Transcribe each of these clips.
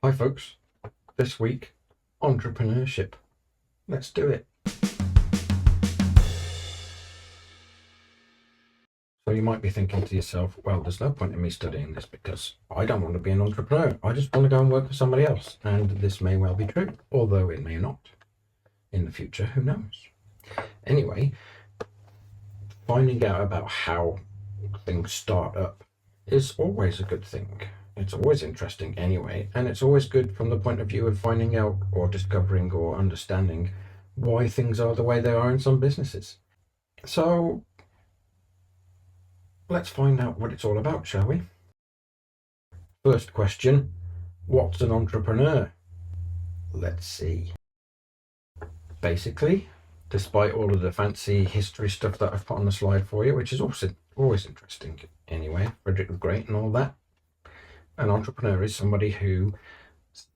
Hi folks, this week, entrepreneurship. Let's do it. So you might be thinking to yourself, well, there's no point in me studying this because I don't want to be an entrepreneur. I just want to go and work for somebody else. And this may well be true, although it may not. In the future, who knows? Anyway, finding out about how things start up is always a good thing. It's always interesting anyway, and it's always good from the point of view of finding out or discovering or understanding why things are the way they are in some businesses. So let's find out what it's all about, shall we? First question, what's an entrepreneur? Let's see. Basically, despite all of the fancy history stuff that I've put on the slide for you, which is also always interesting anyway, Frederick the Great and all that, an entrepreneur is somebody who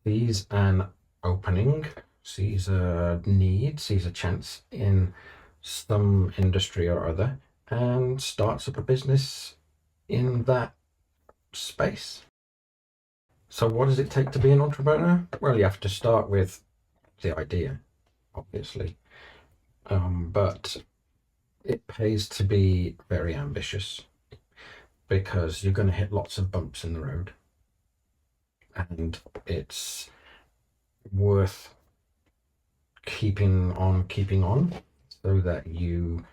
sees an opening, sees a need, sees a chance in some industry or other, and starts up a business in that space. So what does it take to be an entrepreneur? Well, you have to start with the idea, obviously. But it pays to be very ambitious because you're going to hit lots of bumps in the road. And it's worth keeping on so that you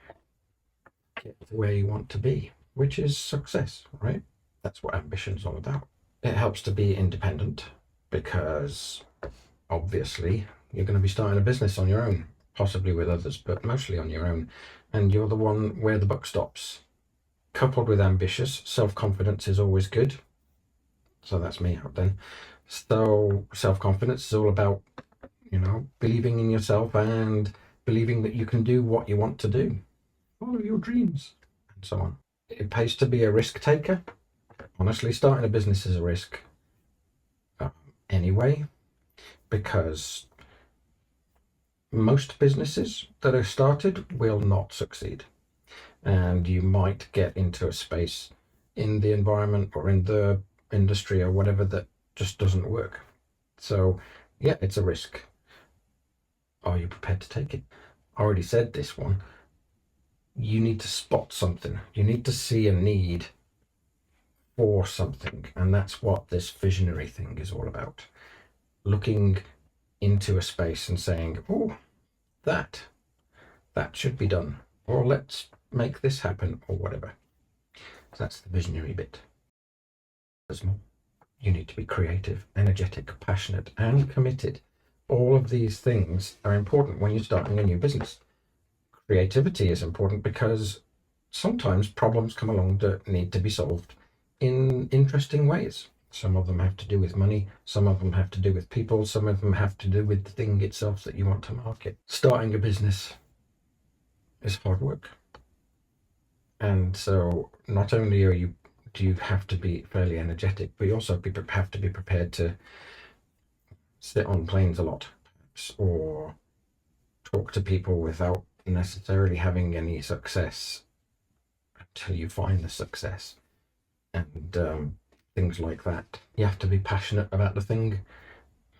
get to where you want to be, which is success, right? That's what ambition's all about. It helps to be independent because obviously you're going to be starting a business on your own, possibly with others, but mostly on your own. And you're the one where the buck stops. Coupled with ambitious, self-confidence is always good. So that's me out then. So self-confidence is all about, believing in yourself and believing that you can do what you want to do. Follow your dreams and so on. It pays to be a risk taker. Honestly, starting a business is a risk anyway, because most businesses that are started will not succeed. And you might get into a space in the environment or in the industry or whatever that just doesn't work. So yeah, it's a risk. Are you prepared to take it? I already said this one. You need to spot something. You need to see a need for something. And that's what this visionary thing is all about. Looking into a space and saying, oh, that should be done. Or let's make this happen or whatever. So that's the visionary bit. There's more. You need to be creative, energetic, passionate, and committed. All of these things are important when you're starting a new business. Creativity is important because sometimes problems come along that need to be solved in interesting ways. Some of them have to do with money, some of them have to do with people, some of them have to do with the thing itself that you want to market. Starting a business is hard work. And so not only do you have to be fairly energetic, but you also have to be prepared to sit on planes a lot, perhaps, or talk to people without necessarily having any success until you find the success, and things like that. You have to be passionate about the thing.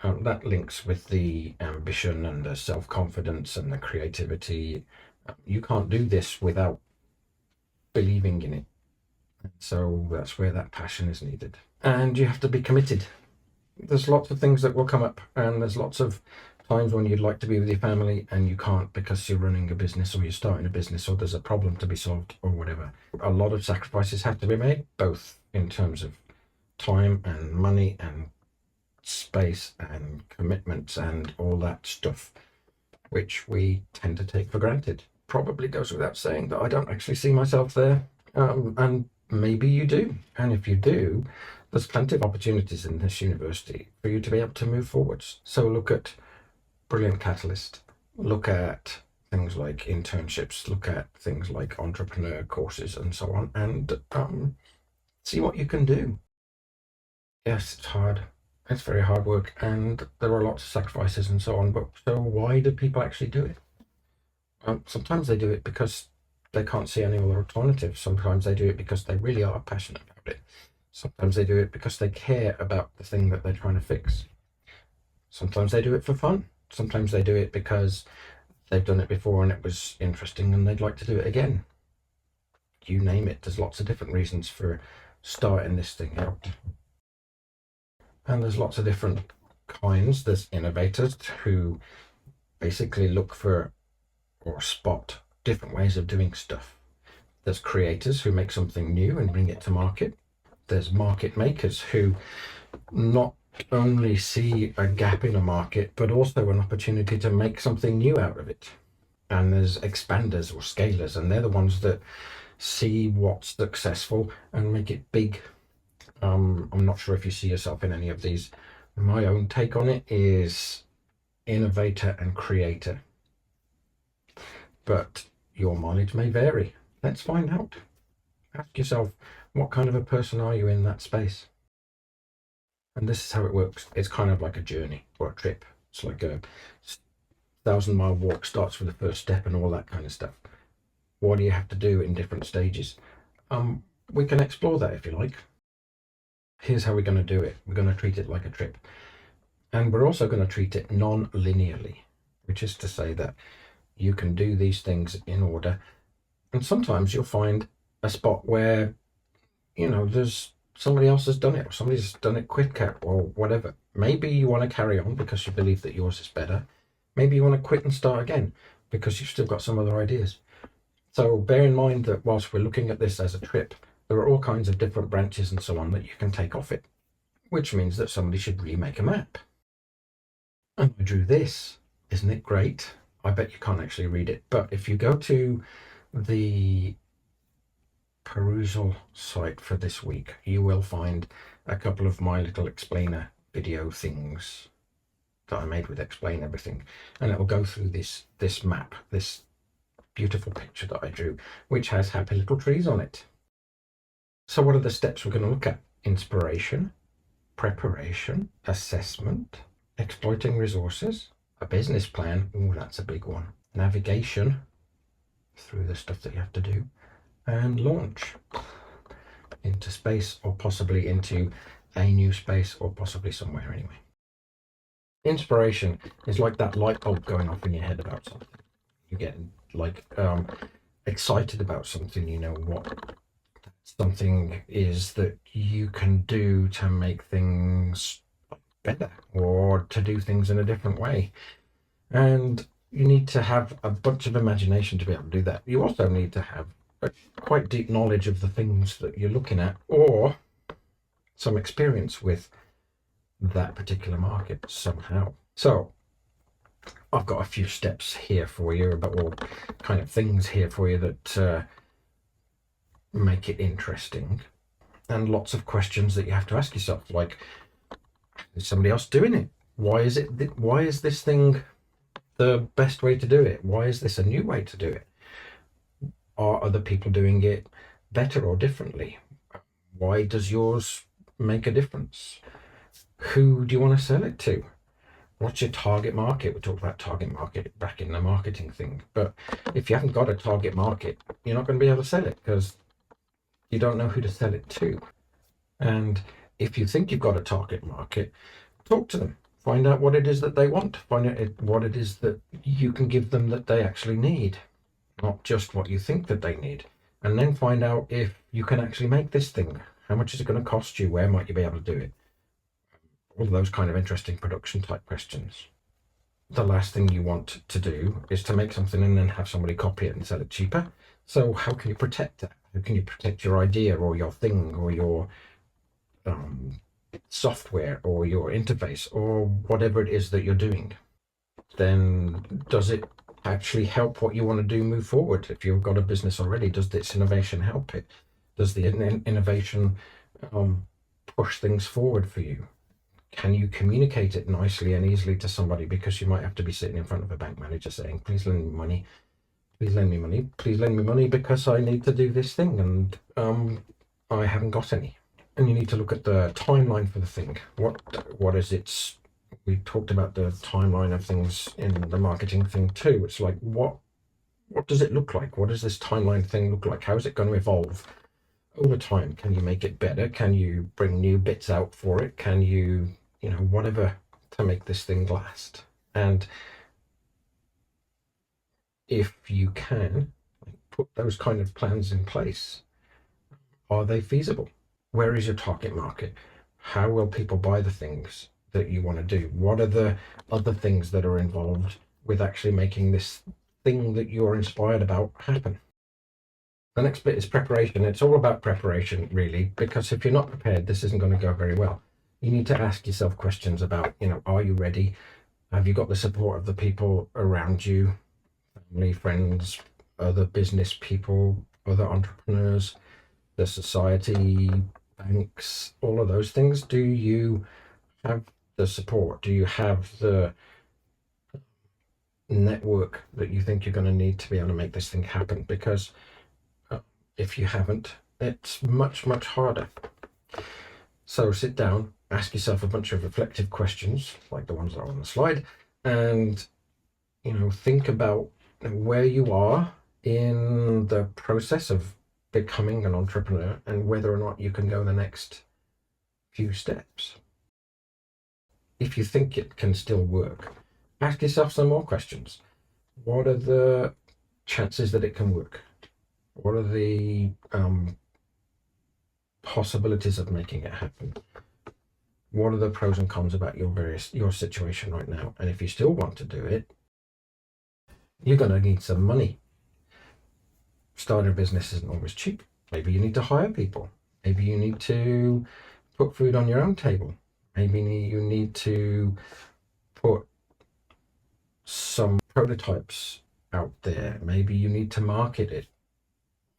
That links with the ambition and the self-confidence and the creativity. You can't do this without believing in it. So that's where that passion is needed. And you have to be committed. There's lots of things that will come up, and there's lots of times when you'd like to be with your family and you can't because you're running a business or you're starting a business or there's a problem to be solved or whatever. A lot of sacrifices have to be made, both in terms of time and money and space and commitments and all that stuff, which we tend to take for granted. Probably goes without saying that I don't actually see myself there, and maybe you do. And if you do, there's plenty of opportunities in this university for you to be able to move forwards. So look at Brilliant Catalyst, look at things like internships, look at things like entrepreneur courses and so on, and see what you can do. Yes, it's hard. It's very hard work, and there are lots of sacrifices and so on. But so why do people actually do it? Sometimes they do it because they can't see any other alternative. Sometimes they do it because they really are passionate about it. Sometimes they do it because they care about the thing that they're trying to fix. Sometimes they do it for fun. Sometimes they do it because they've done it before and it was interesting and they'd like to do it again. You name it. There's lots of different reasons for starting this thing out. And there's lots of different kinds. There's innovators who basically look for or spot different ways of doing stuff. There's creators who make something new and bring it to market. There's market makers who not only see a gap in a market, but also an opportunity to make something new out of it. And there's expanders or scalers, and they're the ones that see what's successful and make it big. I'm not sure if you see yourself in any of these. My own take on it is innovator and creator, but your mileage may vary. Let's find out. Ask yourself, what kind of a person are you in that space? And this is how it works. It's kind of like a journey or a trip. It's like a 1,000-mile walk starts with the first step and all that kind of stuff. What do you have to do in different stages? We can explore that if you like. Here's how we're going to do it. We're going to treat it like a trip. And we're also going to treat it non-linearly, which is to say that you can do these things in order. And sometimes you'll find a spot where, there's somebody else has done it, or somebody's done it quicker, or whatever. Maybe you want to carry on because you believe that yours is better. Maybe you want to quit and start again because you've still got some other ideas. So bear in mind that whilst we're looking at this as a trip, there are all kinds of different branches and so on that you can take off it, which means that somebody should remake a map. And I drew this. Isn't it great? I bet you can't actually read it, but if you go to the perusal site for this week, you will find a couple of my little explainer video things that I made with Explain Everything, and it will go through this map, this beautiful picture that I drew, which has happy little trees on it. So what are the steps we're going to look at? Inspiration, preparation, assessment, exploiting resources, a business plan, oh, that's a big one, navigation through the stuff that you have to do, and launch into space, or possibly into a new space, or possibly somewhere anyway. Inspiration is like that light bulb going off in your head about something. You get excited about something, what something is that you can do to make things better or to do things in a different way. And you need to have a bunch of imagination to be able to do that. You also need to have a quite deep knowledge of the things that you're looking at, or some experience with that particular market somehow. So I've got a few steps here for you, or kind of things here for you that make it interesting, and lots of questions that you have to ask yourself, like, is somebody else doing it? Why is this thing the best way to do it? Why is this a new way to do it? Are other people doing it better or differently? Why does yours make a difference? Who do you want to sell it to? What's your target market? We talked about target market back in the marketing thing, but if you haven't got a target market, you're not going to be able to sell it because you don't know who to sell it to. And if you think you've got a target market, talk to them. Find out what it is that they want. Find out what it is that you can give them that they actually need, not just what you think that they need. And then find out if you can actually make this thing. How much is it going to cost you? Where might you be able to do it? All those kind of interesting production type questions. The last thing you want to do is to make something and then have somebody copy it and sell it cheaper. So how can you protect that? How can you protect your idea or your thing or your software or your interface or whatever it is that you're doing? Then does it actually help what you want to do move forward? If you've got a business already, does this innovation help it? Does the innovation push things forward for you? Can you communicate it nicely and easily to somebody? Because you might have to be sitting in front of a bank manager saying, please lend me money, please lend me money, please lend me money because I need to do this thing and I haven't got any. And you need to look at the timeline for the thing. What is its, we talked about the timeline of things in the marketing thing too. It's like, what does it look like? What does this timeline thing look like? How is it going to evolve over time? Can you make it better? Can you bring new bits out for it? Can you, whatever to make this thing last. And if you can put those kind of plans in place, are they feasible? Where is your target market? How will people buy the things that you want to do? What are the other things that are involved with actually making this thing that you're inspired about happen? The next bit is preparation. It's all about preparation, really, because if you're not prepared, this isn't going to go very well. You need to ask yourself questions about, are you ready? Have you got the support of the people around you, family, friends, other business people, other entrepreneurs, the society, banks, all of those things? Do you have the support? Do you have the network that you think you're going to need to be able to make this thing happen? Because if you haven't, it's much, much harder. So sit down, ask yourself a bunch of reflective questions, like the ones that are on the slide, and think about where you are in the process of becoming an entrepreneur and whether or not you can go the next few steps. If you think it can still work, ask yourself some more questions. What are the chances that it can work? What are the possibilities of making it happen? What are the pros and cons about your situation right now? And if you still want to do it, you're going to need some money. Starting a business isn't always cheap. Maybe you need to hire people. Maybe you need to put food on your own table. Maybe you need to put some prototypes out there. Maybe you need to market it.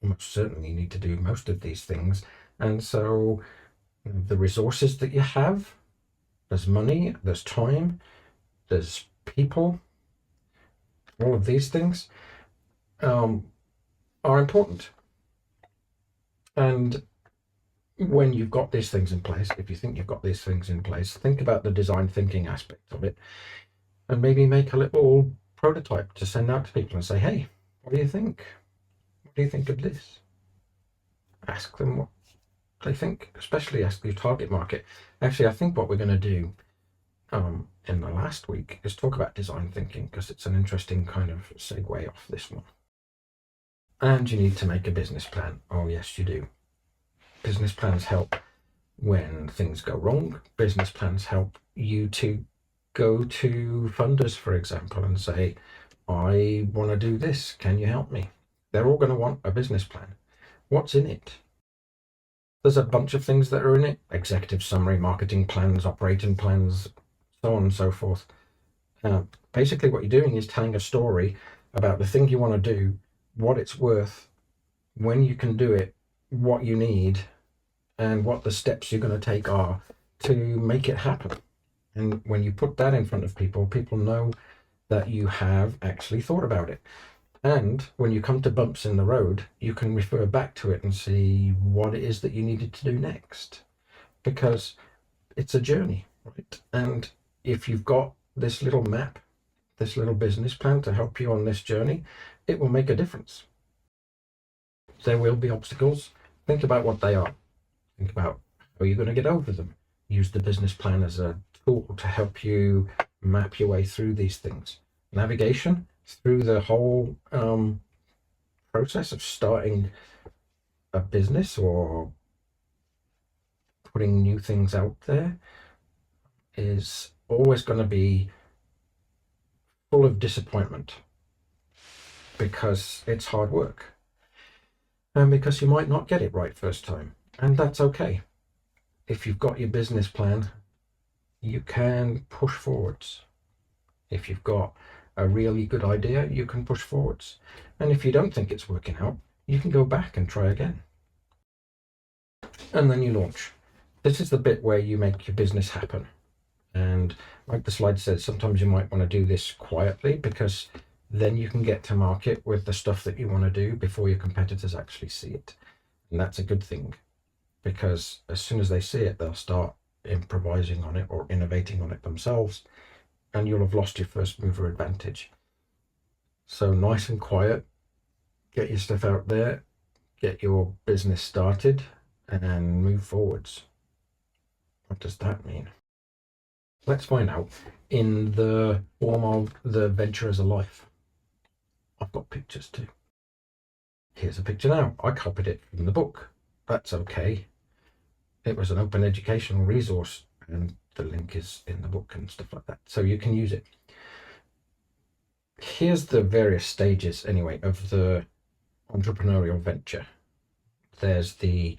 Most certainly you need to do most of these things. And so the resources that you have, there's money, there's time, there's people, all of these things are important. And when you've got these things in place, if you think you've got these things in place, think about the design thinking aspect of it and maybe make a little prototype to send out to people and say, hey, what do you think? What do you think of this? Ask them what they think, especially ask your target market. Actually, I think what we're going to do in the last week is talk about design thinking, because it's an interesting kind of segue off this one. And you need to make a business plan. Oh, yes, you do. Business plans help when things go wrong. Business plans help you to go to funders, for example, and say, I want to do this. Can you help me? They're all going to want a business plan. What's in it? There's a bunch of things that are in it: executive summary, marketing plans, operating plans, so on and so forth. Basically, what you're doing is telling a story about the thing you want to do, what it's worth, when you can do it, what you need, and what the steps you're going to take are to make it happen. And when you put that in front of people, people know that you have actually thought about it. And when you come to bumps in the road, you can refer back to it and see what it is that you needed to do next. Because it's a journey, right? And if you've got this little map, this little business plan to help you on this journey, it will make a difference. There will be obstacles. Think about what they are. Think about how you're going to get over them. Use the business plan as a tool to help you map your way through these things. Navigation through the whole process of starting a business or putting new things out there is always going to be full of disappointment, because it's hard work and because you might not get it right first time, and that's okay. If you've got your business plan, you can push forwards. If you've got a really good idea, you can push forwards. And if you don't think it's working out, you can go back and try again. And then you launch. This is the bit where you make your business happen. And like the slide says, sometimes you might want to do this quietly, because then you can get to market with the stuff that you want to do before your competitors actually see it. And that's a good thing, because as soon as they see it, they'll start improvising on it or innovating on it themselves, and you'll have lost your first mover advantage. So nice and quiet, get your stuff out there, get your business started, and move forwards. What does that mean? Let's find out in the form of the venture as a life. I've got pictures too. Here's a picture now. I copied it from the book. That's okay. It was an open educational resource, and the link is in the book and stuff like that, so you can use it. Here's the various stages, anyway, of the entrepreneurial venture. There's the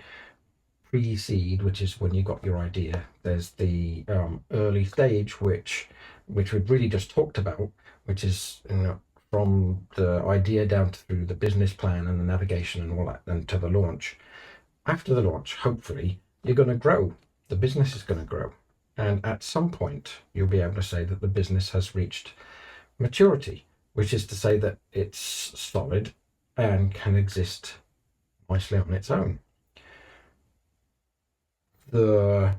pre-seed, which is when you got your idea. There's the early stage, which we've really just talked about, which is from the idea down through the business plan and the navigation and all that, and to the launch. After the launch, hopefully, you're going to grow. The business is going to grow. And at some point, you'll be able to say that the business has reached maturity, which is to say that it's solid and can exist nicely on its own. The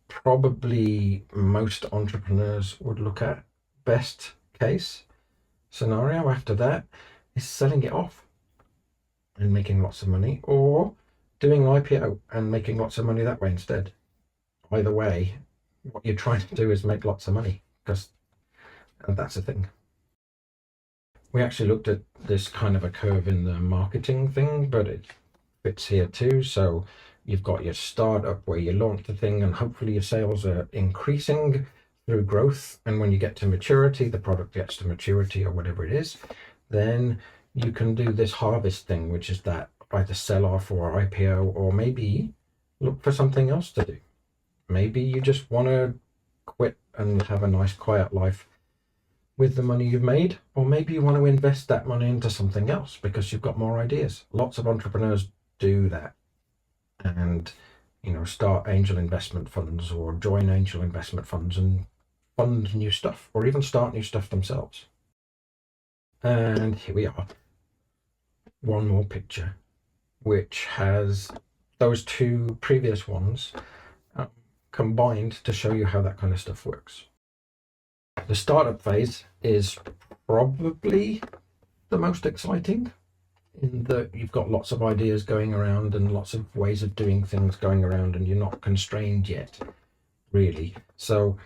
probably most entrepreneurs would look at best case scenario after that is selling it off and making lots of money, or doing an IPO and making lots of money that way instead. Either way, what you're trying to do is make lots of money, because that's the thing. We actually looked at this kind of a curve in the marketing thing, but it fits here too. So you've got your startup where you launch the thing and hopefully your sales are increasing through growth. And when you get to maturity, the product gets to maturity or whatever it is, then you can do this harvest thing, which is that either sell off or IPO, or maybe look for something else to do. Maybe you just want to quit and have a nice quiet life with the money you've made, or maybe you want to invest that money into something else because you've got more ideas. Lots of entrepreneurs do that, and start angel investment funds or join angel investment funds and fund new stuff, or even start new stuff themselves. And here we are, one more picture which has those two previous ones combined to show you how that kind of stuff works. The startup phase is probably the most exciting, in that you've got lots of ideas going around and lots of ways of doing things going around, and you're not constrained yet, really. So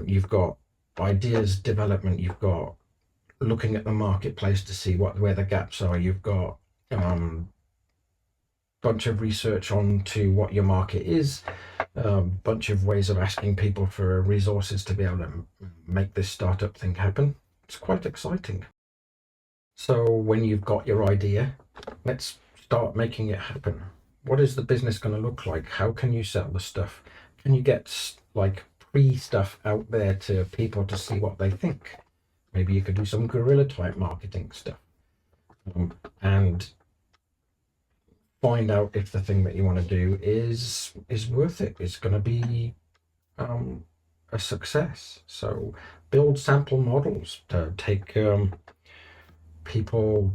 you've got ideas development, you've got looking at the marketplace to see where the gaps are, you've got bunch of research onto what your market is, a bunch of ways of asking people for resources to be able to make this startup thing happen. It's quite exciting. So when you've got your idea, let's start making it happen. What is the business going to look like? How can you sell the stuff? Can you get like pre-stuff out there to people to see what they think? Maybe you could do some guerrilla type marketing stuff, and find out if the thing that you want to do is worth it. It's going to be a success. So build sample models to take people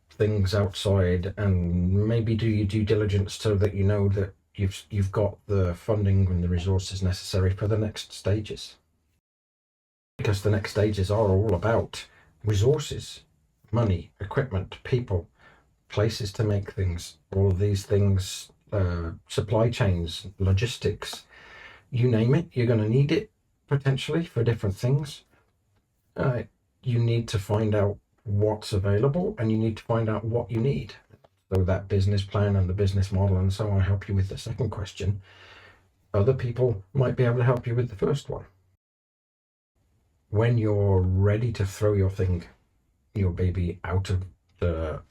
things outside, and maybe do your due diligence so that you know that you've got the funding and the resources necessary for the next stages, because the next stages are all about resources, money, equipment, people, places to make things, all of these things, supply chains, logistics, you name it, you're going to need it potentially for different things. You need to find out what's available, and you need to find out what you need. So that business plan and the business model and so on help you with the second question. Other people might be able to help you with the first one. When you're ready to throw your baby out of the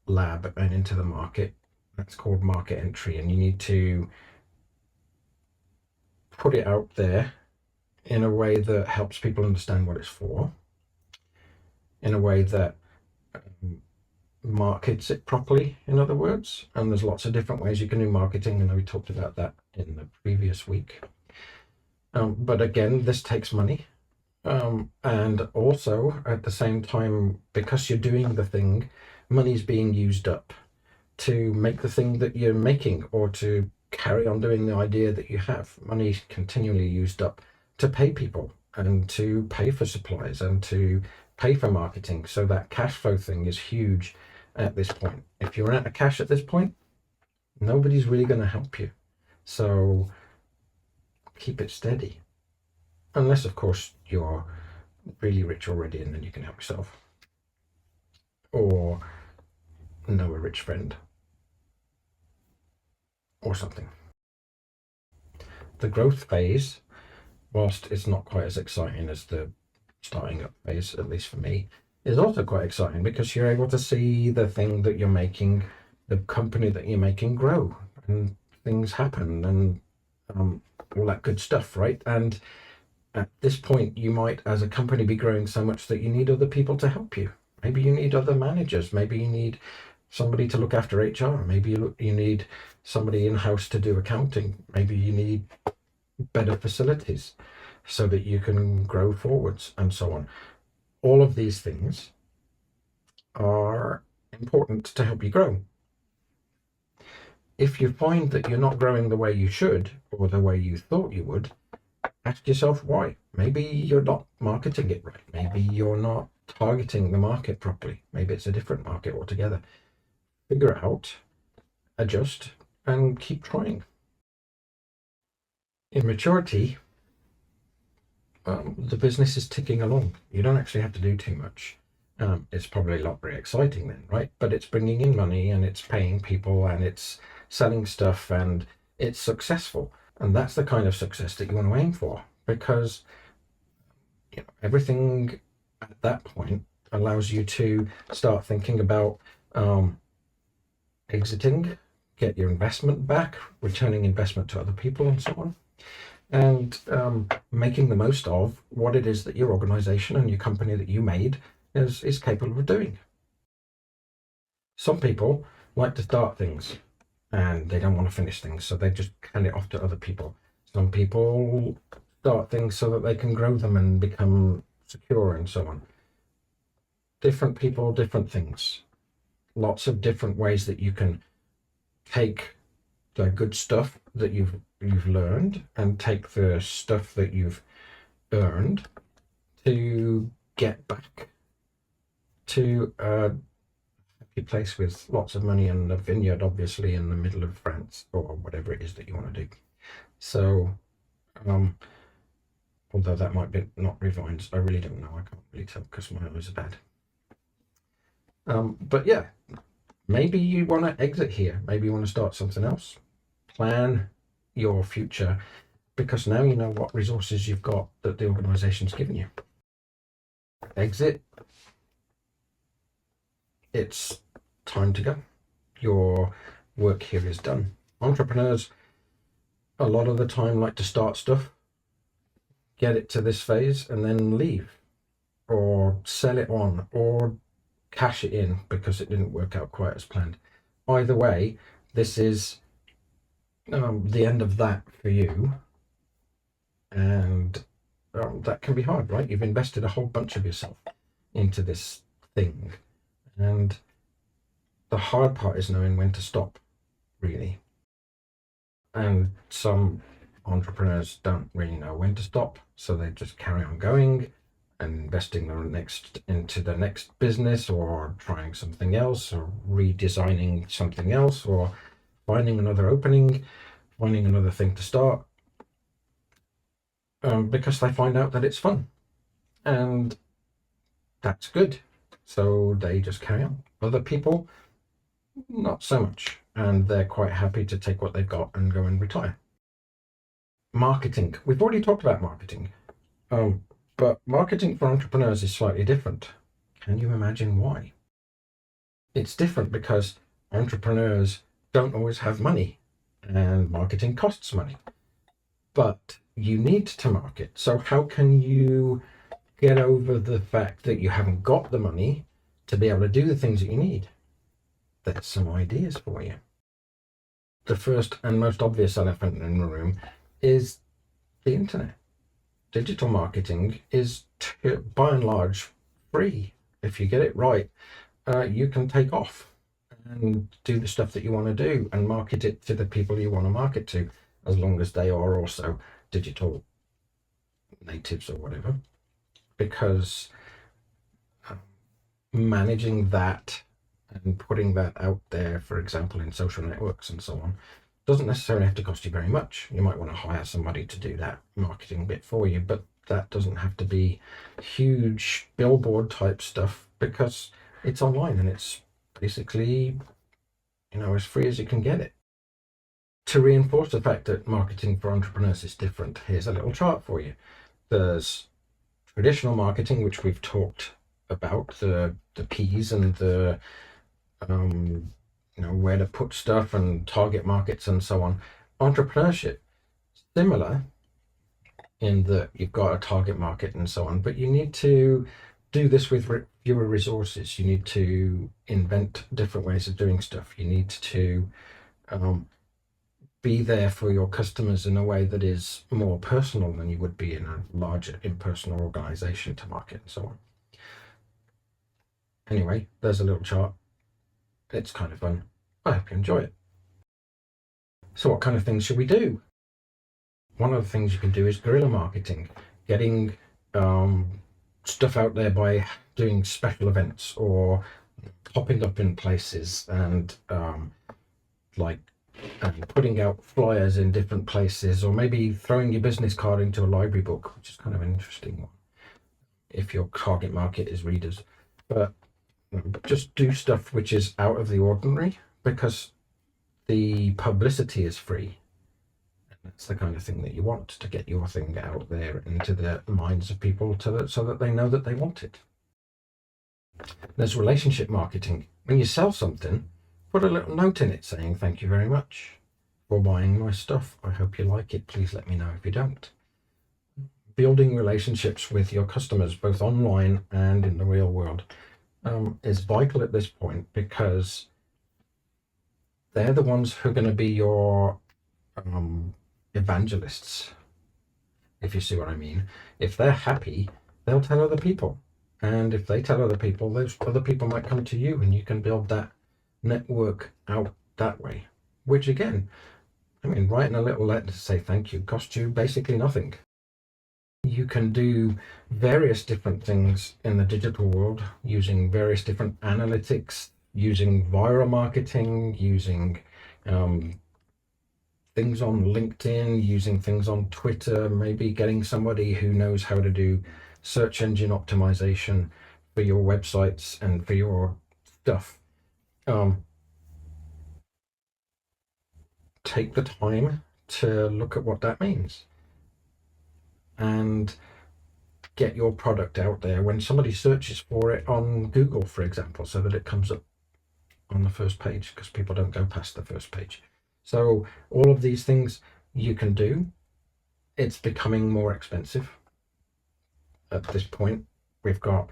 lab and into the market, that's called market entry, and you need to put it out there in a way that helps people understand what it's for, in a way that markets it properly, in other words. And there's lots of different ways you can do marketing, and we talked about that in the previous week. But again, this takes money, and also at the same time, because you're doing the thing, money's being used up to make the thing that you're making, or to carry on doing the idea that you have. Money's continually used up to pay people and to pay for supplies and to pay for marketing. So that cash flow thing is huge at this point. If you're out of cash at this point, nobody's really going to help you. So keep it steady. Unless, of course, you're really rich already and then you can help yourself. Or know a rich friend or something. The growth phase, whilst it's not quite as exciting as the starting up phase, at least for me, is also quite exciting because you're able to see the thing that you're making, the company that you're making grow, and things happen, and all that good stuff, right? And at this point, you might, as a company, be growing so much that you need other people to help you. Maybe you need other managers. Maybe you need somebody to look after HR. Maybe you need somebody in-house to do accounting. Maybe you need better facilities so that you can grow forwards and so on. All of these things are important to help you grow. If you find that you're not growing the way you should or the way you thought you would, ask yourself why. Maybe you're not marketing it right. Maybe you're not targeting the market properly. Maybe it's a different market altogether. Figure it out, adjust, and keep trying. In maturity, the business is ticking along. You don't actually have to do too much. It's probably not very exciting then, right? But it's bringing in money and it's paying people and it's selling stuff and it's successful. And that's the kind of success that you want to aim for, because everything at that point allows you to start thinking about exiting, get your investment back, returning investment to other people and so on, and making the most of what it is that your organization and your company that you made is capable of doing. Some people like to start things and they don't want to finish things, so they just hand it off to other people. Some people start things so that they can grow them and become secure and so on. Different people, different things. Lots of different ways that you can take the good stuff that you've learned and take the stuff that you've earned to get back to a happy place with lots of money and a vineyard, obviously, in the middle of France or whatever it is that you want to do. So, although that might be not be vines, I really don't know. I can't really tell because my eyes are bad. But yeah, maybe you want to exit here. Maybe you want to start something else. Plan your future, because now you know what resources you've got that the organization's given you. Exit. It's time to go. Your work here is done. Entrepreneurs, a lot of the time, like to start stuff, get it to this phase, and then leave, or sell it on, or cash it in because it didn't work out quite as planned. Either way, this is the end of that for you, and that can be hard, right? You've invested a whole bunch of yourself into this thing, and the hard part is knowing when to stop, really. And some entrepreneurs don't really know when to stop, so they just carry on going and investing into the next business, or trying something else, or redesigning something else, or finding another opening, finding another thing to start, because they find out that it's fun, and that's good. So they just carry on. Other people, not so much, and they're quite happy to take what they've got and go and retire. Marketing. We've already talked about marketing, but marketing for entrepreneurs is slightly different. Can you imagine why? It's different because entrepreneurs don't always have money, and marketing costs money. But you need to market. So how can you get over the fact that you haven't got the money to be able to do the things that you need? There's some ideas for you. The first and most obvious elephant in the room is the internet. Digital marketing is, by and large, free. If you get it right, you can take off and do the stuff that you want to do and market it to the people you want to market to, as long as they are also digital natives or whatever. Because managing that and putting that out there, for example, in social networks and so on, Doesn't necessarily have to cost you very much. You might want to hire somebody to do that marketing bit for you, but that doesn't have to be huge billboard type stuff, because it's online and it's basically, as free as you can get it. To reinforce the fact that marketing for entrepreneurs is different, here's a little chart for you. There's traditional marketing, which we've talked about, the P's and the where to put stuff and target markets and so on. Entrepreneurship, similar in that you've got a target market and so on, but you need to do this with fewer resources. You need to invent different ways of doing stuff. You need to be there for your customers in a way that is more personal than you would be in a larger impersonal organization to market and so on. Anyway, there's a little chart. It's kind of fun. I hope you enjoy it. So what kind of things should we do? One of the things you can do is guerrilla marketing, getting stuff out there by doing special events or popping up in places and putting out flyers in different places, or maybe throwing your business card into a library book, which is kind of an interesting one if your target market is readers. But just do stuff which is out of the ordinary, because the publicity is free. That's the kind of thing that you want, to get your thing out there into the minds of people so that they know that they want it. There's relationship marketing. When you sell something, put a little note in it saying, "Thank you very much for buying my stuff. I hope you like it. Please let me know if you don't." Building relationships with your customers, both online and in the real world, is vital at this point, because they're the ones who are going to be your evangelists, if you see what I mean. If they're happy, they'll tell other people. And if they tell other people, those other people might come to you, and you can build that network out that way. Which again, writing a little letter to say thank you costs you basically nothing. You can do various different things in the digital world using various different analytics, using viral marketing, using things on LinkedIn, using things on Twitter, maybe getting somebody who knows how to do search engine optimization for your websites and for your stuff. Take the time to look at what that means and get your product out there when somebody searches for it on Google, for example, so that it comes up on the first page, because people don't go past the first page. So all of these things you can do. It's becoming more expensive at this point. We've got,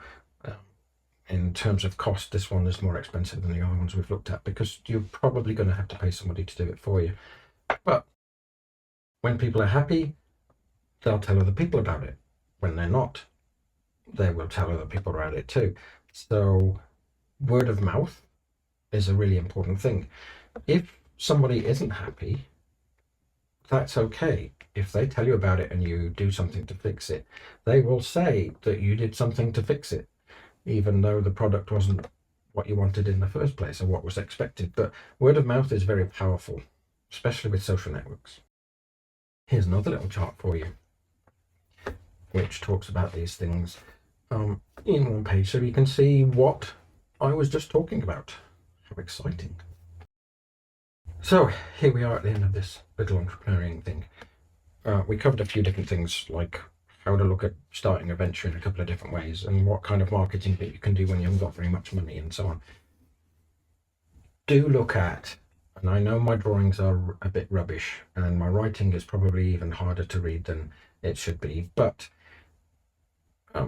in terms of cost, this one is more expensive than the other ones we've looked at, because you're probably going to have to pay somebody to do it for you. But when people are happy, they'll tell other people about it. When they're not, they will tell other people about it too. So word of mouth is a really important thing. If somebody isn't happy, that's okay. If they tell you about it and you do something to fix it, they will say that you did something to fix it, even though the product wasn't what you wanted in the first place or what was expected. But word of mouth is very powerful, especially with social networks. Here's another little chart for you, which talks about these things in one page, so you can see what I was just talking about. How exciting. So here we are at the end of this little entrepreneuring thing. We covered a few different things, like how to look at starting a venture in a couple of different ways, and what kind of marketing that you can do when you haven't got very much money and so on. Do look at, and I know my drawings are a bit rubbish and my writing is probably even harder to read than it should be, but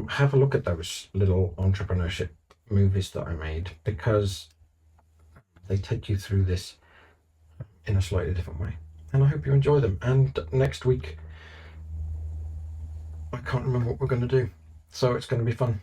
have a look at those little entrepreneurship movies that I made, because they take you through this in a slightly different way, and I hope you enjoy them. And next week, I can't remember what we're going to do, so it's going to be fun.